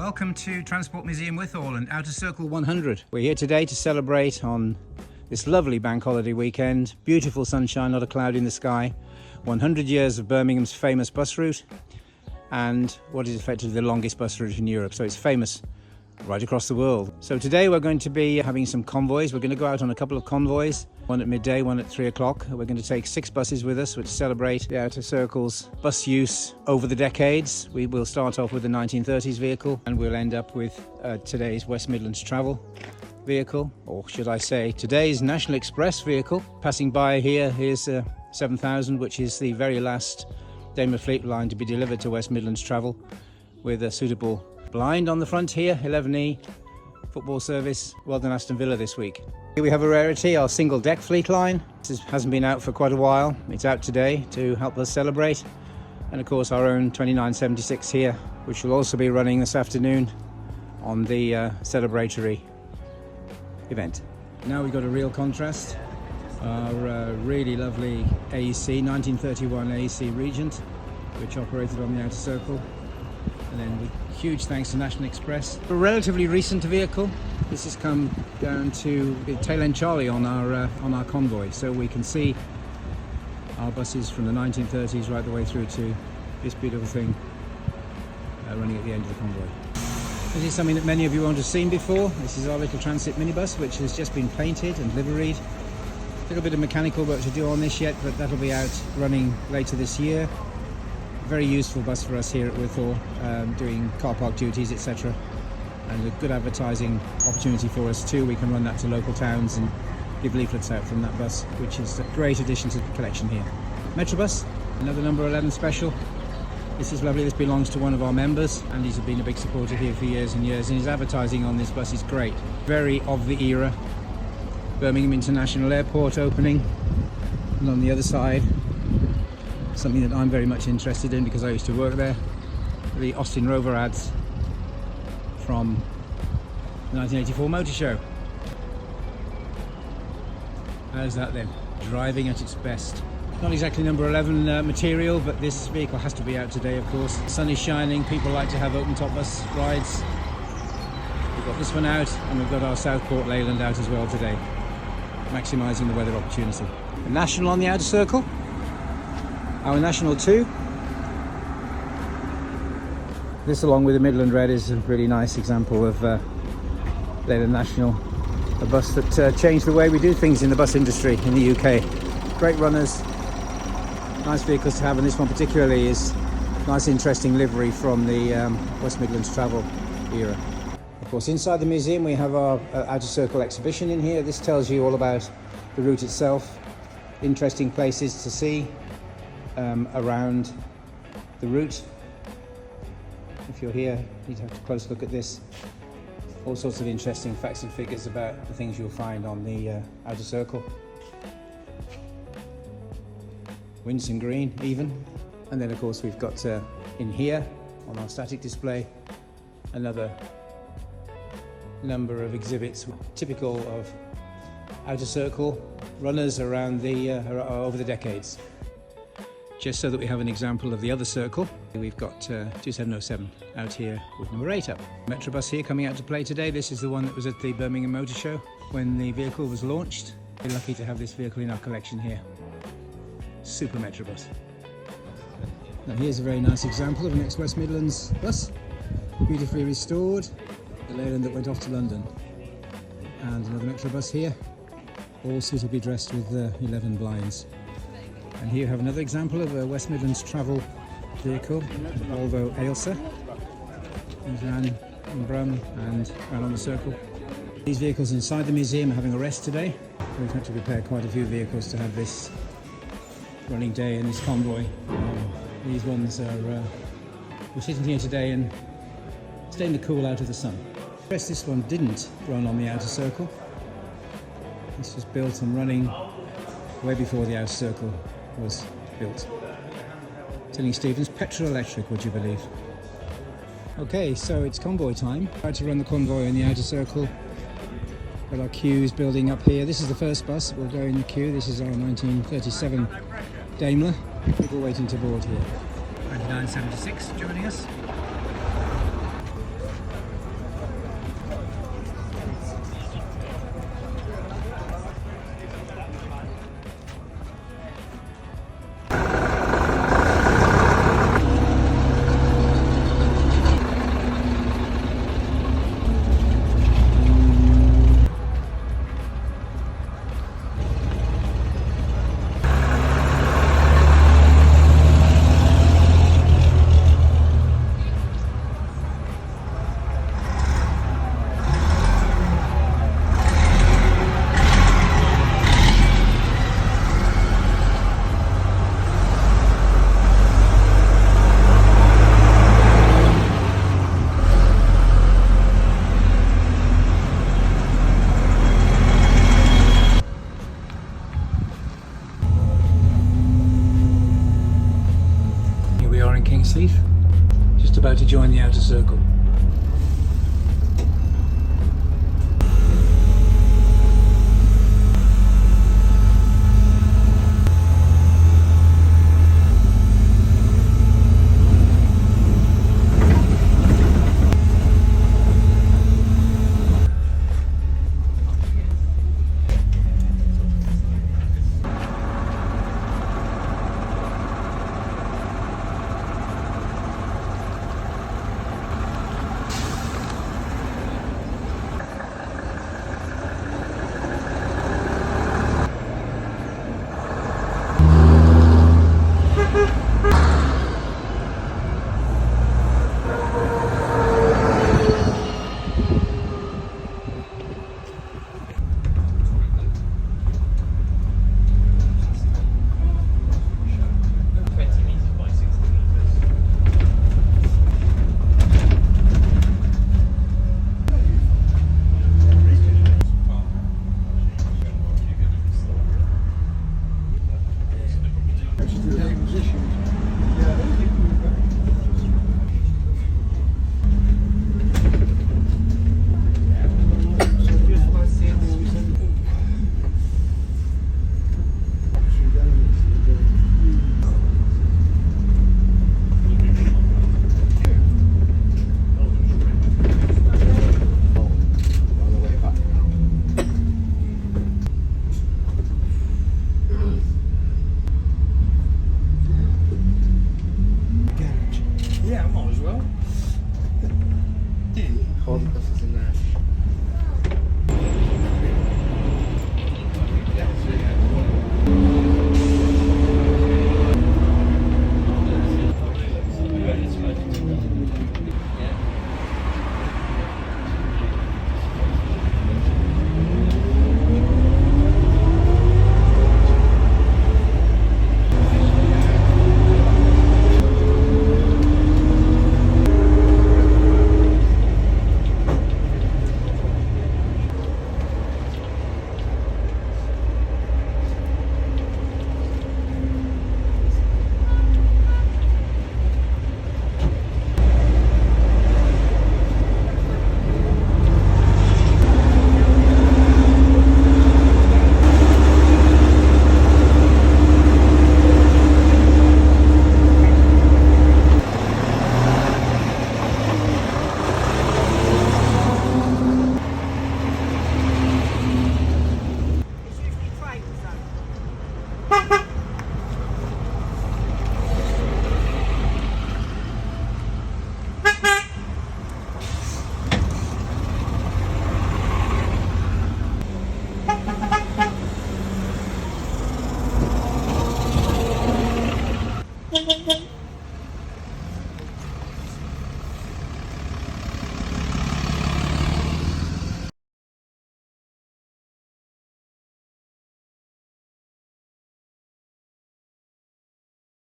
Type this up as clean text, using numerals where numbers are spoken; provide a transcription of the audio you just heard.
Welcome to Transport Museum Withall and Outer Circle 100. We're here today to celebrate on this lovely bank holiday weekend. Beautiful sunshine, not a cloud in the sky. 100 years of Birmingham's famous bus route and what is effectively the longest bus route in Europe. So it's famous right across the world. So today we're going to be having some convoys. We're going to go out on a couple of convoys, one at midday, one at 3 o'clock. We're going to take 6 buses with us, which celebrate the Outer Circle's bus use over the decades. We will start off with the 1930s vehicle and we'll end up with today's West Midlands Travel vehicle, or should I say today's National Express vehicle. Passing by here, here's 7000, which is the very last Daimler Fleet line to be delivered to West Midlands Travel, with a suitable blind on the front here, 11E football service. Well done Aston Villa this week. Here we have a rarity, our single deck fleet line. This hasn't been out for quite a while. It's out today to help us celebrate. And of course our own 2976 here, which will also be running this afternoon on the celebratory event. Now we've got a real contrast. Our really lovely AEC, 1931 AEC Regent, which operated on the Outer Circle. And then with huge thanks to National Express. A relatively recent vehicle. This has come down to Tail End Charlie on our convoy, so we can see our buses from the 1930s right the way through to this beautiful thing running at the end of the convoy. This is something that many of you won't have seen before. This is our little transit minibus, which has just been painted and liveried. A little bit of mechanical work to do on this yet, but that'll be out running later this year. Very useful bus for us here at Withall, doing car park duties, etc. And a good advertising opportunity for us too. We can run that to local towns and give leaflets out from that bus, which is a great addition to the collection here. Metrobus, another number 11 special. This is lovely. This belongs to one of our members, and he's been a big supporter here for years and years, and his advertising on this bus is great. Very of the era. Birmingham International Airport opening, and on the other side, something that I'm very much interested in because I used to work there, the Austin Rover ads from the 1984 Motor Show. How's that then? Driving at its best. Not exactly number 11 material, but this vehicle has to be out today, of course. The sun is shining, people like to have open top bus rides. We've got this one out, and we've got our Southport Leyland out as well today, maximising the weather opportunity. The National on the Outer Circle. Our National 2. This, along with the Midland Red, is a really nice example of Leyland National, a bus that changed the way we do things in the bus industry in the UK. Great runners, nice vehicles to have, and this one particularly is nice, interesting livery from the West Midlands Travel era. Of course, inside the museum we have our Outer Circle exhibition in here. This tells you all about the route itself, interesting places to see around the route. If you're here, you'd have a close look at this. All sorts of interesting facts and figures about the things you'll find on the Outer Circle. Winson Green even. And then of course we've got in here on our static display another number of exhibits typical of Outer Circle runners around the over the decades. Just so that we have an example of the other circle, we've got 2707 out here with number 8 up. Metrobus here coming out to play today. This is the one that was at the Birmingham Motor Show when the vehicle was launched. We're lucky to have this vehicle in our collection here. Super Metrobus. Now here's a very nice example of an ex-West Midlands bus, beautifully restored, the Leyland that went off to London. And another Metrobus here, all suitably dressed with 11 blinds. And here you have another example of a West Midlands Travel vehicle, Volvo Ailsa. These ran in Brum and ran on the Circle. These vehicles inside the museum are having a rest today. We've had to prepare quite a few vehicles to have this running day in this convoy. These ones are, we're sitting here today and staying the cool out of the sun. This one didn't run on the Outer Circle. This was built and running way before the Outer Circle was built. Tilling Stevens, petrol electric, would you believe? Okay, so it's convoy time. Tried to run the convoy in the Outer Circle. Got our queues building up here. This is the first bus. We'll go in the queue. This is our 1937 Daimler. People waiting to board here. 2976 joining us. circle. Yeah, I might as well. Hold the buses in there.